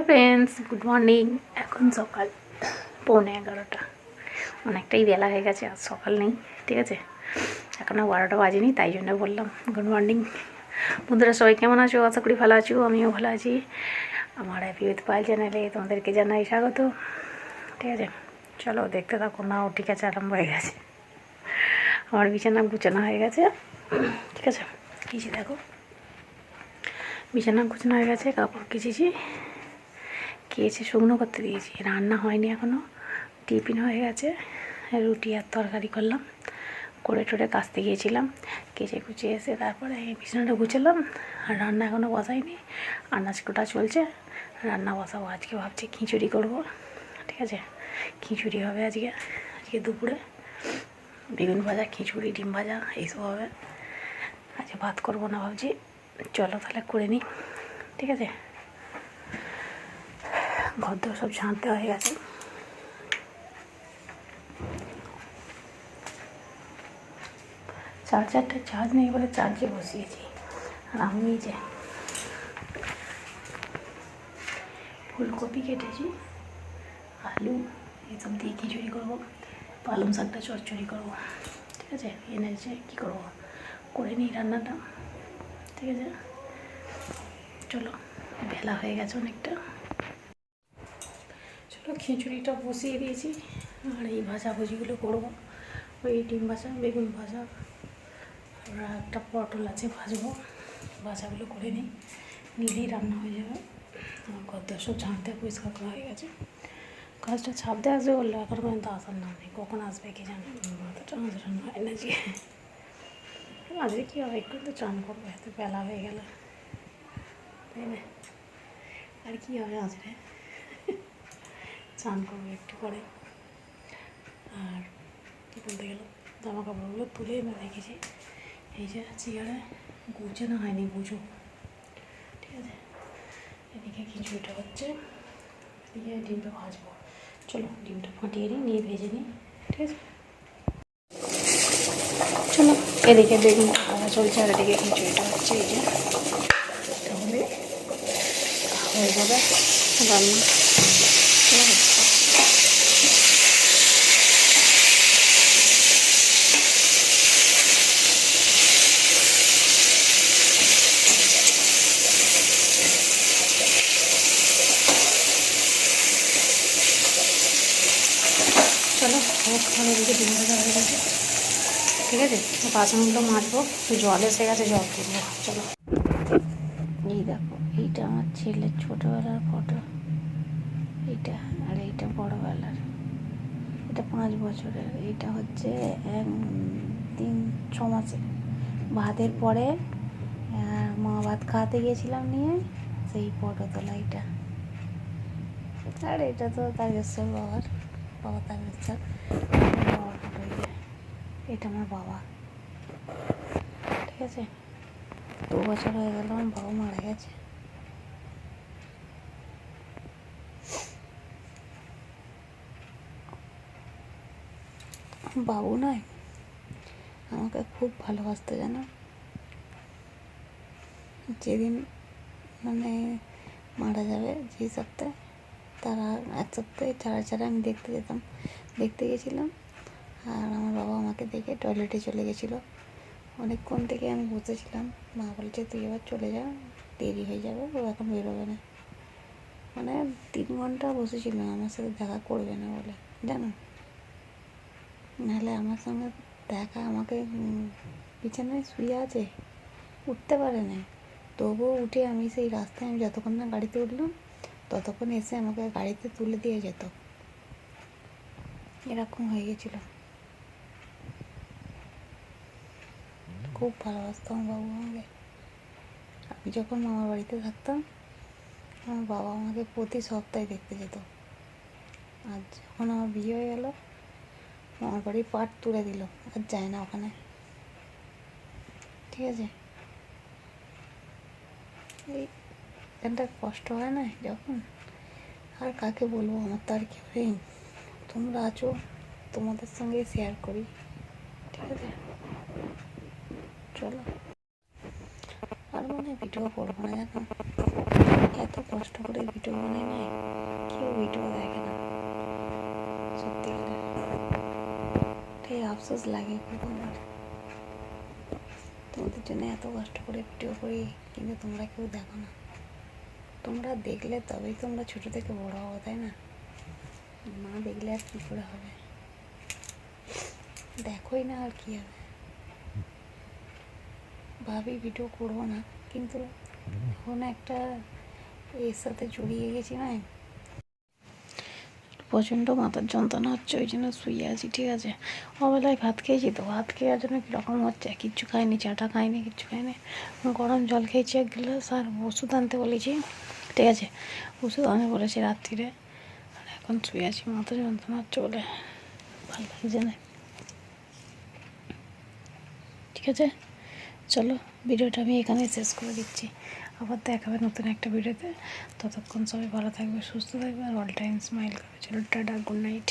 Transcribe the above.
Friends, good morning. এখন সকাল 11:45। অনেকটাই বেলা হয়ে গেছে, আর সকাল নেই, ঠিক আছে। এখনও 12টা বাজেনি, তাই জন্য বললাম গুড মর্নিং। বন্ধুরা সবাই কেমন আছো? আশা করি ভালো আছো, আমিও ভালো আছি। আমার হ্যাপি উইথ পায়েল চ্যানেলে তোমাদেরকে জানাই স্বাগত, ঠিক আছে। চলো দেখতে থাকো। নাও ঠিক আছে, আরম্ভ হয়ে গেছে। আমার বিছানা গুছানো হয়ে গেছে, ঠিক আছে। এই যে দেখো, বিছানা গুছানো হয়ে গেছে, কাপড় কেচেছি, কেচে শুকনো করতে দিয়েছি। রান্না হয়নি এখনও, টিফিন হয়ে গেছে, রুটি আর তরকারি করলাম, করে টোরে কাচতে গিয়েছিলাম। কেচে কুচে এসে তারপরে এই বিছানাটা গুছালাম। আর রান্না এখনও বসাইনি, আনাজ কোটা চলছে, রান্না বসাবো। আজকে ভাবছি খিচুড়ি করব, ঠিক আছে। খিচুড়ি হবে আজকে দুপুরে। বেগুন ভাজা, খিচুড়ি, ডিম ভাজা এইসব হবে। আজকে ভাত করবো না ভাবছি। চলো তাহলে করে নিই, ঠিক আছে। ঘর দর সব ঝাঁট দেওয়া হয়ে গেছে। চার্জারটা চার্জ নেই বলে চার্জে বসিয়েছি। আর আমি এই যে ফুলকপি কেটেছি, আলু এসব দিয়ে খিচুড়ি করবো। পালং শাকটা চচ্চড়ি করবো, ঠিক আছে। এনেছে কী করবো, করে নিই রান্নাটা, ঠিক আছে। চলো, বেলা হয়ে গেছে অনেকটা। চলো খিচুড়িটা বসিয়ে দিয়েছি, আর এই ভাজাভুজিগুলো করবো। ওই ডিম ভাজা, বেগুন ভাজা, আর একটা পটল আছে ভাজবো। ভাজাগুলো করে নিলেই রান্না হয়ে যাবে। আমার ঘর দর সব ঝাঁট দেওয়া পরিষ্কার করা হয়ে গেছে। কাজটা ছাপ দিয়ে আসবে বললো, এখন পর্যন্ত আসার নাম নেই। কখন আসবে কি জানে, মাথাটা আঁচড়ানো হয় না যে। আজকে কী হবে, একটু তো চান করবো, এত বেলা হয়ে গেল, তাই না। আর কী হবে আজকে, চান করবো একটু পরে। আর কী বলতে গেল, জামা কাপড়গুলো তুলে এনে রেখেছি। এই যে চেয়ারে গুছানো হয়নি, বুঝো, ঠিক আছে। এদিকে খিচুড়িটা হচ্ছে, এদিকে ডিমটা ভাজবো। চলো ডিমটা ফাটিয়ে নিয়ে ভেজে নিই, ঠিক আছে। চলো, এদিকে বেগুন ভাজা চলছে, আর এদিকে খিচুড়িটা হচ্ছে। এই যে তাহলে হয়ে যাবে রান্না, ঠিক আছে। চলো ওখানে এদিকে ডিম ভাজা হয়ে গেছে, ঠিক আছে। বাসনগুলো মাজবো, জল এসে গেছে, জল তুলবো। চলো, এই দেখো, এইটা আমার ছেলের ছোটোবেলার ফটো, এইটা। আর এইটা বড়োবেলার, এটা 5 বছরের। এইটা হচ্ছে 3-6 মাসের। ভাতের পরে মা ভাত খাওয়াতে গিয়েছিলাম নিয়ে, সেই ফটো তোলা এইটা। আর এটা তো তারকেশ্বর বাবা তারকেশ্বর বাবার ফটো। এটা আমার বাবা, ঠিক আছে। 2 বছর হয়ে গেল আমার বাবা মারা গেছে। বাবু নয়, আমাকে খুব ভালোবাসতো জানো। যেদিন মানে মারা যাবে, যে সপ্তাহে, তারা 1 সপ্তাহে ছাড়া আমি দেখতে গেছিলাম। আর আমার বাবা আমাকে দেখে টয়লেটে চলে গেছিলো। অনেকক্ষণ থেকে আমি বসেছিলাম, মা বলছে তুই এবার চলে যা, দেরি হয়ে যাবে, ও এখন বেরোবে না। মানে 3 ঘন্টা বসেছিলাম, আমার সাথে দেখা করবে না বলে, জানো। নাহলে আমার সঙ্গে দেখা, আমাকে বিছানায় শুয়ে আছে, উঠতে পারে না। তবুও উঠে আমি সেই রাস্তায়, আমি যতক্ষণ না গাড়িতে উঠলাম ততক্ষণ এসে আমাকে গাড়িতে তুলে দিয়ে যেত। এরকম হয়ে গেছিলো। খুব ভালোবাসতাম বাবু আমাকে। আমি যখন মামার বাড়িতে থাকতাম, আমার বাবা আমাকে প্রতি সপ্তাহে দেখতে যেত। আর যখন আমার বিয়ে হয়ে গেল, মামার বাড়ির পাট তুলে দিল, আর যায় না ওখানে, ঠিক আছে। এই একটা কষ্ট হয় না যখন, আর কাকে বলবো, আমার তো আর কেউ নেই। তোমরা আছো, তোমাদের সঙ্গে শেয়ার করি, ঠিক আছে। চলো, আর ভিডিও করবো না জানো, এত এত কষ্ট করে ভিডিও বানাই না, কেউ ভিডিও দেখে না। সত্যি এটাই আফসোস লাগে খুব আমার। তোমাদের জন্য এত কষ্ট করে ভিডিও করি, কিন্তু তোমরা কেউ দেখো না। তোমরা দেখলে তবেই তোমরা ছোটো থেকে বড়ো হবো, তাই না? না দেখলে আর কী করে হবে? দেখোই না আর কী হবে। ভাবি ভিডিও করবো না, কিন্তু এখন একটা এর সাথে জড়িয়ে গেছি না, প্রচণ্ড মাথার যন্ত্রণা হচ্ছে, ওই জন্য শুয়ে আছি। ঠিক আছে, অবেলায় ভাত খেয়েছি, তো ভাত খেয়ে জন্য কীরকম হচ্ছে, কিচ্ছু খাইনি, চাটা খাইনি, কিচ্ছু খাইনি। গরম জল খেয়েছি 1 গ্লাস, আর ওষুধ আনতে বলেছি। ঠিক আছে, ওষুধ আনতে বলেছি রাত্রিরে, আর এখন শুয়ে আছি, মাথার যন্ত্রণা হচ্ছে বলে ভালো লাগছে না। ঠিক আছে, চলো ভিডিওটা আমি এখানেই শেষ করে দিচ্ছি। আবার দেখাবে নতুন একটা ভিডিওতে। ততক্ষণ সবাই ভালো থাকবে, সুস্থ থাকবে, আর অল টাইম স্মাইল করবে। চলো টাটা, গুড নাইট।